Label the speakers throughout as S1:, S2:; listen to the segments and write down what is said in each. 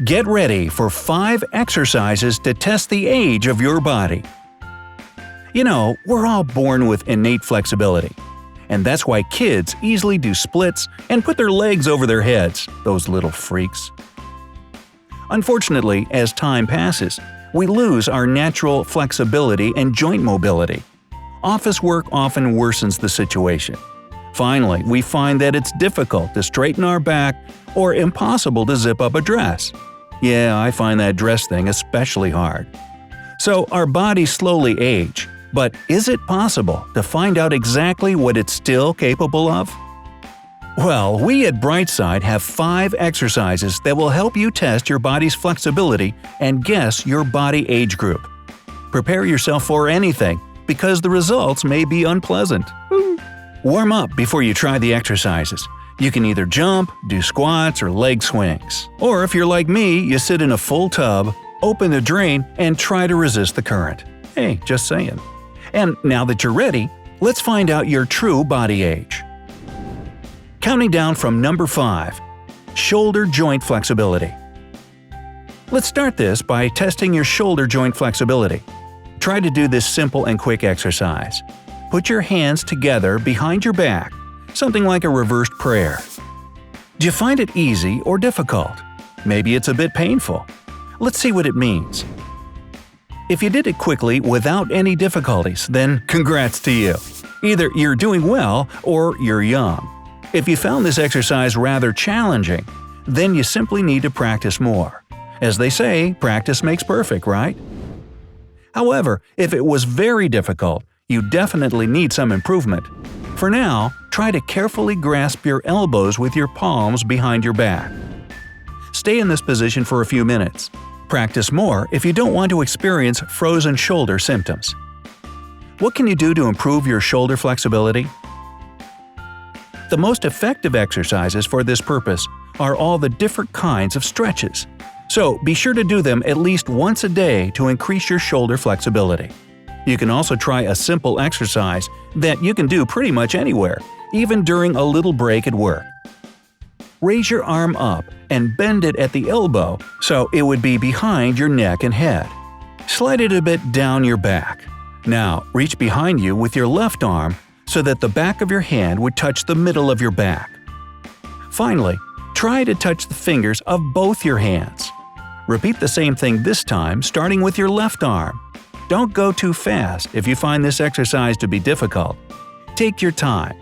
S1: Get ready for 5 exercises to test the age of your body. You know, we're all born with innate flexibility. And that's why kids easily do splits and put their legs over their heads, those little freaks. Unfortunately, as time passes, we lose our natural flexibility and joint mobility. Office work often worsens the situation. Finally, we find that it's difficult to straighten our back or impossible to zip up a dress. Yeah, I find that dress thing especially hard. So our bodies slowly age, but is it possible to find out exactly what it's still capable of? Well, we at Brightside have 5 exercises that will help you test your body's flexibility and guess your body age group. Prepare yourself for anything, because the results may be unpleasant. Warm up before you try the exercises. You can either jump, do squats, or leg swings. Or if you're like me, you sit in a full tub, open the drain, and try to resist the current. Hey, just saying. And now that you're ready, let's find out your true body age. Counting down from number 5. Shoulder joint flexibility. Let's start this by testing your shoulder joint flexibility. Try to do this simple and quick exercise. Put your hands together behind your back, something like a reversed prayer. Do you find it easy or difficult? Maybe it's a bit painful. Let's see what it means. If you did it quickly without any difficulties, then congrats to you. Either you're doing well or you're young. If you found this exercise rather challenging, then you simply need to practice more. As they say, practice makes perfect, right? However, if it was very difficult, you definitely need some improvement. For now, try to carefully grasp your elbows with your palms behind your back. Stay in this position for a few minutes. Practice more if you don't want to experience frozen shoulder symptoms. What can you do to improve your shoulder flexibility? The most effective exercises for this purpose are all the different kinds of stretches. So be sure to do them at least once a day to increase your shoulder flexibility. You can also try a simple exercise that you can do pretty much anywhere, even during a little break at work. Raise your arm up and bend it at the elbow so it would be behind your neck and head. Slide it a bit down your back. Now, reach behind you with your left arm so that the back of your hand would touch the middle of your back. Finally, try to touch the fingers of both your hands. Repeat the same thing this time, starting with your left arm. Don't go too fast if you find this exercise to be difficult. Take your time.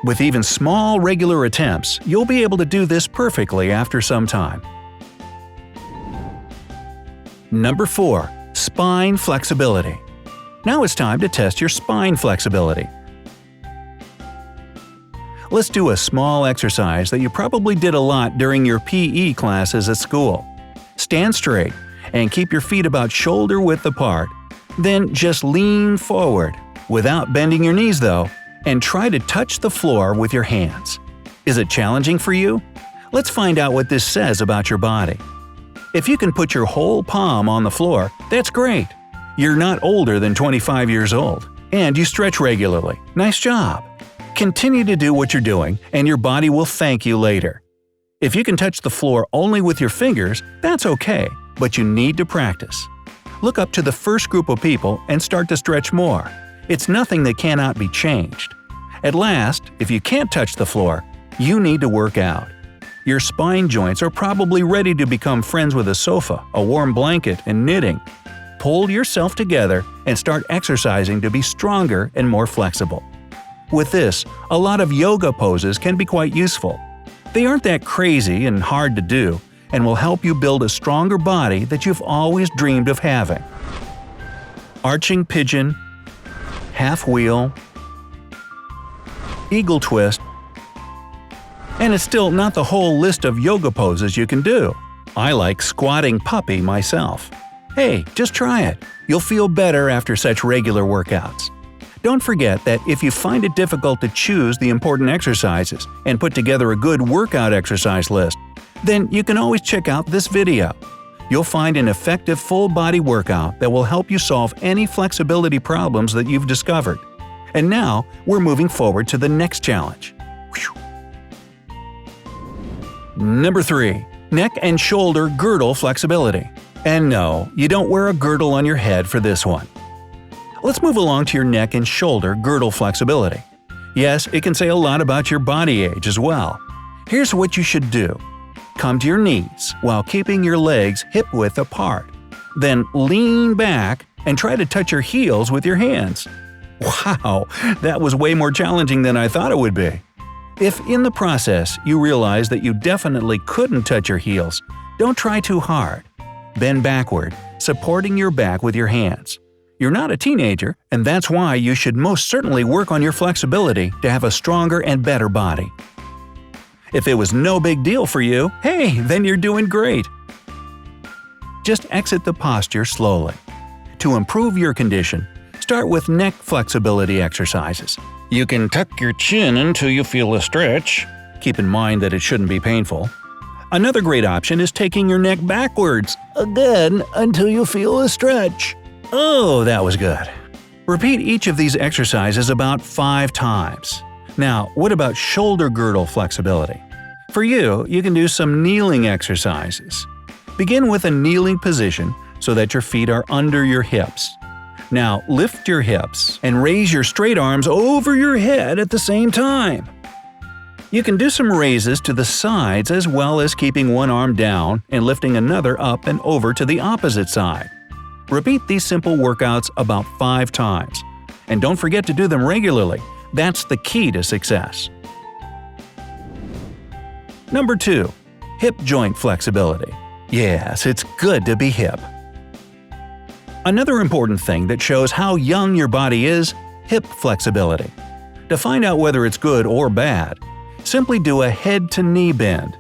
S1: With even small, regular attempts, you'll be able to do this perfectly after some time. Number 4. Spine flexibility. Now it's time to test your spine flexibility. Let's do a small exercise that you probably did a lot during your PE classes at school. Stand straight and keep your feet about shoulder width apart. Then just lean forward, without bending your knees though, and try to touch the floor with your hands. Is it challenging for you? Let's find out what this says about your body. If you can put your whole palm on the floor, that's great. You're not older than 25 years old, and you stretch regularly. Nice job! Continue to do what you're doing, and your body will thank you later. If you can touch the floor only with your fingers, that's okay, but you need to practice. Look up to the first group of people and start to stretch more. It's nothing that cannot be changed. At last, if you can't touch the floor, you need to work out. Your spine joints are probably ready to become friends with a sofa, a warm blanket, and knitting. Pull yourself together and start exercising to be stronger and more flexible. With this, a lot of yoga poses can be quite useful. They aren't that crazy and hard to do, and will help you build a stronger body that you've always dreamed of having. Arching pigeon, half wheel, eagle twist, and it's still not the whole list of yoga poses you can do. I like squatting puppy myself. Hey, just try it. You'll feel better after such regular workouts. Don't forget that if you find it difficult to choose the important exercises and put together a good workout exercise list, then you can always check out this video. You'll find an effective full-body workout that will help you solve any flexibility problems that you've discovered. And now, we're moving forward to the next challenge. Number 3. Neck and shoulder girdle flexibility. And no, you don't wear a girdle on your head for this one. Let's move along to your neck and shoulder girdle flexibility. Yes, it can say a lot about your body age as well. Here's what you should do. Come to your knees while keeping your legs hip-width apart. Then lean back and try to touch your heels with your hands. Wow, that was way more challenging than I thought it would be. If in the process you realize that you definitely couldn't touch your heels, don't try too hard. Bend backward, supporting your back with your hands. You're not a teenager, and that's why you should most certainly work on your flexibility to have a stronger and better body. If it was no big deal for you, hey, then you're doing great. Just exit the posture slowly. To improve your condition, start with neck flexibility exercises. You can tuck your chin until you feel a stretch. Keep in mind that it shouldn't be painful. Another great option is taking your neck backwards, again until you feel a stretch. Oh, that was good. Repeat each of these exercises about 5 times. Now, what about shoulder girdle flexibility? For you, you can do some kneeling exercises. Begin with a kneeling position so that your feet are under your hips. Now, lift your hips and raise your straight arms over your head at the same time. You can do some raises to the sides as well as keeping one arm down and lifting another up and over to the opposite side. Repeat these simple workouts about 5 times. And don't forget to do them regularly. That's the key to success. Number 2. Hip joint flexibility. Yes, it's good to be hip. Another important thing that shows how young your body is – hip flexibility. To find out whether it's good or bad, simply do a head-to-knee bend.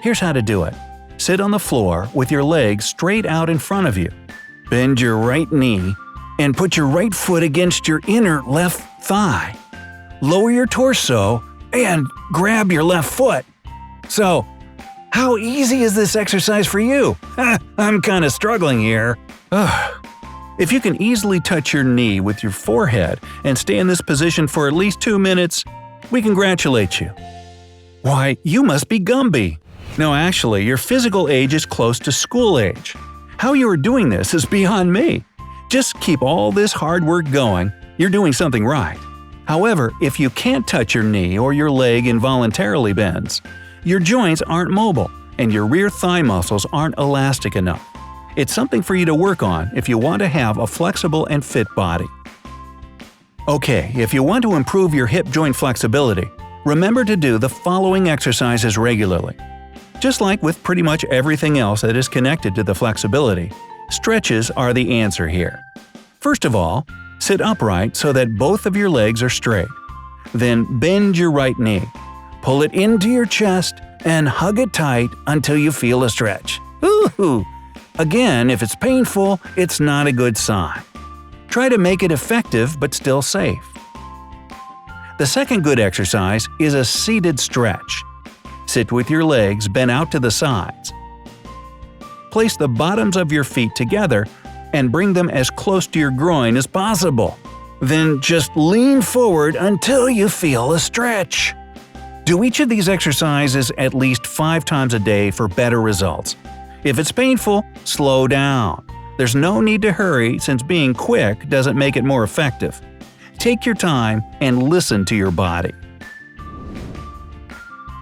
S1: Here's how to do it. Sit on the floor with your legs straight out in front of you. Bend your right knee and put your right foot against your inner left thigh. Lower your torso and grab your left foot. So, how easy is this exercise for you? I'm kinda struggling here. If you can easily touch your knee with your forehead and stay in this position for at least 2 minutes, we congratulate you. Why, you must be Gumby. No, actually, your physical age is close to school age. How you are doing this is beyond me. Just keep all this hard work going, you're doing something right. However, if you can't touch your knee or your leg involuntarily bends, your joints aren't mobile and your rear thigh muscles aren't elastic enough. It's something for you to work on if you want to have a flexible and fit body. Okay, if you want to improve your hip joint flexibility, remember to do the following exercises regularly. Just like with pretty much everything else that is connected to the flexibility, stretches are the answer here. First of all, sit upright so that both of your legs are straight. Then bend your right knee. Pull it into your chest and hug it tight until you feel a stretch. Ooh! Again, if it's painful, it's not a good sign. Try to make it effective but still safe. The second good exercise is a seated stretch. Sit with your legs bent out to the sides. Place the bottoms of your feet together and bring them as close to your groin as possible. Then just lean forward until you feel a stretch. Do each of these exercises at least 5 times a day for better results. If it's painful, slow down. There's no need to hurry since being quick doesn't make it more effective. Take your time and listen to your body.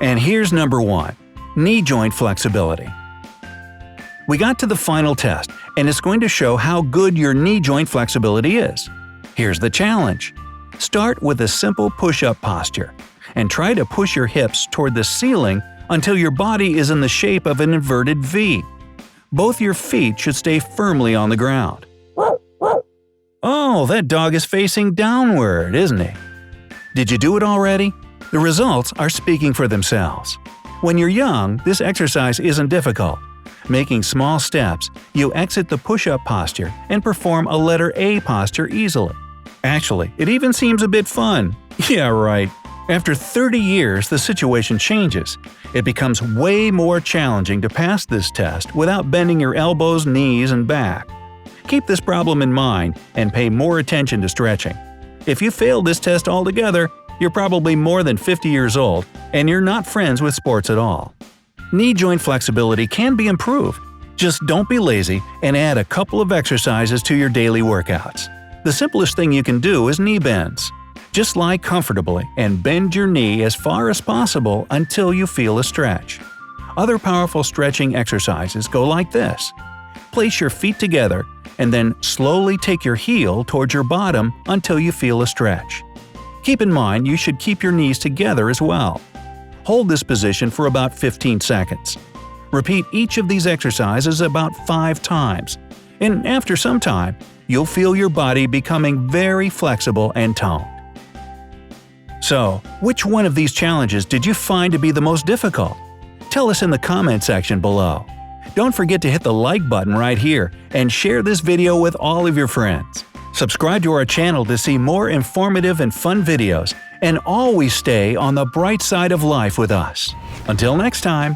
S1: And here's number 1. Knee joint flexibility. We got to the final test, and it's going to show how good your knee joint flexibility is. Here's the challenge. Start with a simple push-up posture, and try to push your hips toward the ceiling until your body is in the shape of an inverted V. Both your feet should stay firmly on the ground. Oh, that dog is facing downward, isn't he? Did you do it already? The results are speaking for themselves. When you're young, this exercise isn't difficult. Making small steps, you exit the push-up posture and perform a letter A posture easily. Actually, it even seems a bit fun. Yeah, right. After 30 years, the situation changes. It becomes way more challenging to pass this test without bending your elbows, knees, and back. Keep this problem in mind and pay more attention to stretching. If you failed this test altogether, you're probably more than 50 years old and you're not friends with sports at all. Knee joint flexibility can be improved. Just don't be lazy and add a couple of exercises to your daily workouts. The simplest thing you can do is knee bends. Just lie comfortably and bend your knee as far as possible until you feel a stretch. Other powerful stretching exercises go like this. Place your feet together and then slowly take your heel towards your bottom until you feel a stretch. Keep in mind you should keep your knees together as well. Hold this position for about 15 seconds. Repeat each of these exercises about 5 times, and after some time, you'll feel your body becoming very flexible and toned. So, which one of these challenges did you find to be the most difficult? Tell us in the comment section below. Don't forget to hit the like button right here and share this video with all of your friends. Subscribe to our channel to see more informative and fun videos, and always stay on the bright side of life with us. Until next time.